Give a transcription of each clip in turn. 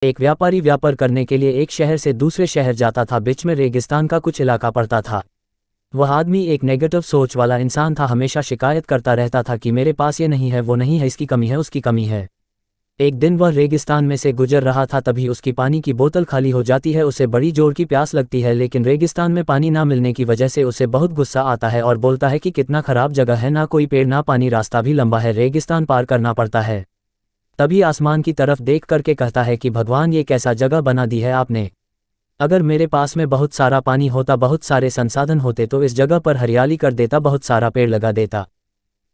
एक व्यापारी व्यापार करने के लिए एक शहर से दूसरे शहर जाता था। बीच में रेगिस्तान का कुछ इलाका पड़ता था। वह आदमी एक नेगेटिव सोच वाला इंसान था। हमेशा शिकायत करता रहता था कि मेरे पास ये नहीं है, वो नहीं है, इसकी कमी है, उसकी कमी है। एक दिन वह रेगिस्तान में से गुजर रहा था, तभी उसकी पानी की बोतल खाली हो जाती है। उसे बड़ी जोर की प्यास लगती है, लेकिन रेगिस्तान में पानी ना मिलने की वजह से उसे बहुत गुस्सा आता है और बोलता है कि कितना खराब जगह है, ना कोई पेड़ ना पानी, रास्ता भी लंबा है, रेगिस्तान पार करना पड़ता है। तभी आसमान की तरफ देख करके कहता है कि भगवान, ये कैसा जगह बना दी है आपने। अगर मेरे पास में बहुत सारा पानी होता, बहुत सारे संसाधन होते, तो इस जगह पर हरियाली कर देता, बहुत सारा पेड़ लगा देता।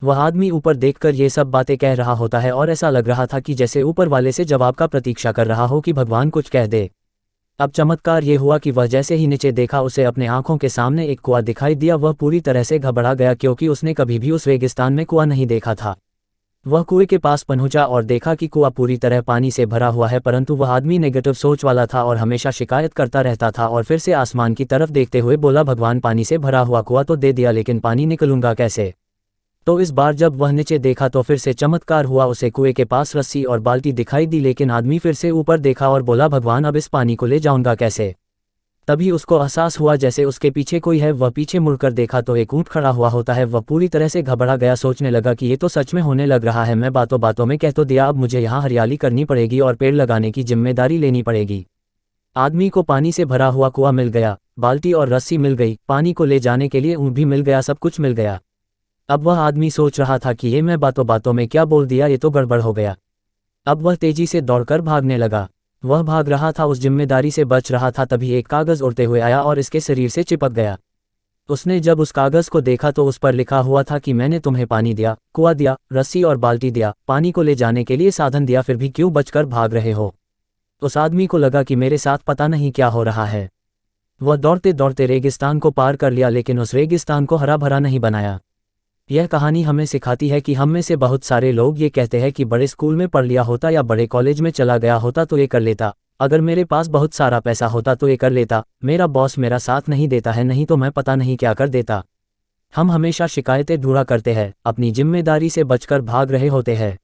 वह आदमी ऊपर देखकर ये सब बातें कह रहा होता है और ऐसा लग रहा था कि जैसे ऊपर वाले से जवाब का प्रतीक्षा कर रहा हो कि भगवान कुछ कह दे। अब चमत्कार ये हुआ कि वह जैसे ही नीचे देखा, उसे अपने आंखों के सामने एक कुआं दिखाई दिया। वह पूरी तरह से घबरा गया, क्योंकि उसने कभी भी उस रेगिस्तान में कुआं नहीं देखा था। वह कुएं के पास पहुंचा और देखा कि कुआं पूरी तरह पानी से भरा हुआ है, परंतु वह आदमी नेगेटिव सोच वाला था और हमेशा शिकायत करता रहता था। और फिर से आसमान की तरफ देखते हुए बोला, भगवान, पानी से भरा हुआ कुआं तो दे दिया, लेकिन पानी निकलूंगा कैसे। तो इस बार जब वह नीचे देखा तो फिर से चमत्कार हुआ। उसे कुएं के पास रस्सी और बाल्टी दिखाई दी, लेकिन आदमी फिर से ऊपर देखा और बोला, भगवान, अब इस पानी को ले जाऊंगा कैसे। तभी उसको एहसास हुआ जैसे उसके पीछे कोई है। वह पीछे मुड़कर देखा तो एक ऊंट खड़ा हुआ होता है। वह पूरी तरह से घबरा गया, सोचने लगा कि ये तो सच में होने लग रहा है। मैं बातों बातों में कह तो दिया, अब मुझे यहाँ हरियाली करनी पड़ेगी और पेड़ लगाने की जिम्मेदारी लेनी पड़ेगी। आदमी को पानी से भरा हुआ कुआं मिल गया, बाल्टी और रस्सी मिल गई, पानी को ले जाने के लिए ऊंट भी मिल गया, सब कुछ मिल गया। अब वह आदमी सोच रहा था कि ये मैं बातों बातों में क्या बोल दिया, ये तो गड़बड़ हो गया। अब वह तेजी से दौड़कर भागने लगा। वह भाग रहा था, उस जिम्मेदारी से बच रहा था। तभी एक कागज उड़ते हुए आया और इसके शरीर से चिपक गया। उसने जब उस कागज को देखा तो उस पर लिखा हुआ था कि मैंने तुम्हें पानी दिया, कुआं दिया, रस्सी और बाल्टी दिया, पानी को ले जाने के लिए साधन दिया, फिर भी क्यों बचकर भाग रहे हो। उस आदमी को लगा कि मेरे साथ पता नहीं क्या हो रहा है। वह दौड़ते दौड़ते रेगिस्तान को पार कर लिया, लेकिन उस रेगिस्तान को हरा भरा नहीं बनाया। यह कहानी हमें सिखाती है कि हम में से बहुत सारे लोग ये कहते हैं कि बड़े स्कूल में पढ़ लिया होता या बड़े कॉलेज में चला गया होता तो ये कर लेता, अगर मेरे पास बहुत सारा पैसा होता तो ये कर लेता, मेरा बॉस मेरा साथ नहीं देता है, नहीं तो मैं पता नहीं क्या कर देता। हम हमेशा शिकायतें ढूंढा करते हैं, अपनी जिम्मेदारी से बचकर भाग रहे होते हैं।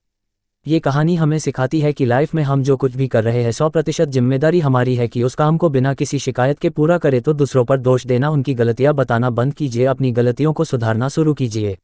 ये कहानी हमें सिखाती है कि लाइफ में हम जो कुछ भी कर रहे हैं 100% जिम्मेदारी हमारी है कि उस काम को बिना किसी शिकायत के पूरा करें। तो दूसरों पर दोष देना, उनकी गलतियां बताना बंद कीजिए, अपनी गलतियों को सुधारना शुरू कीजिए।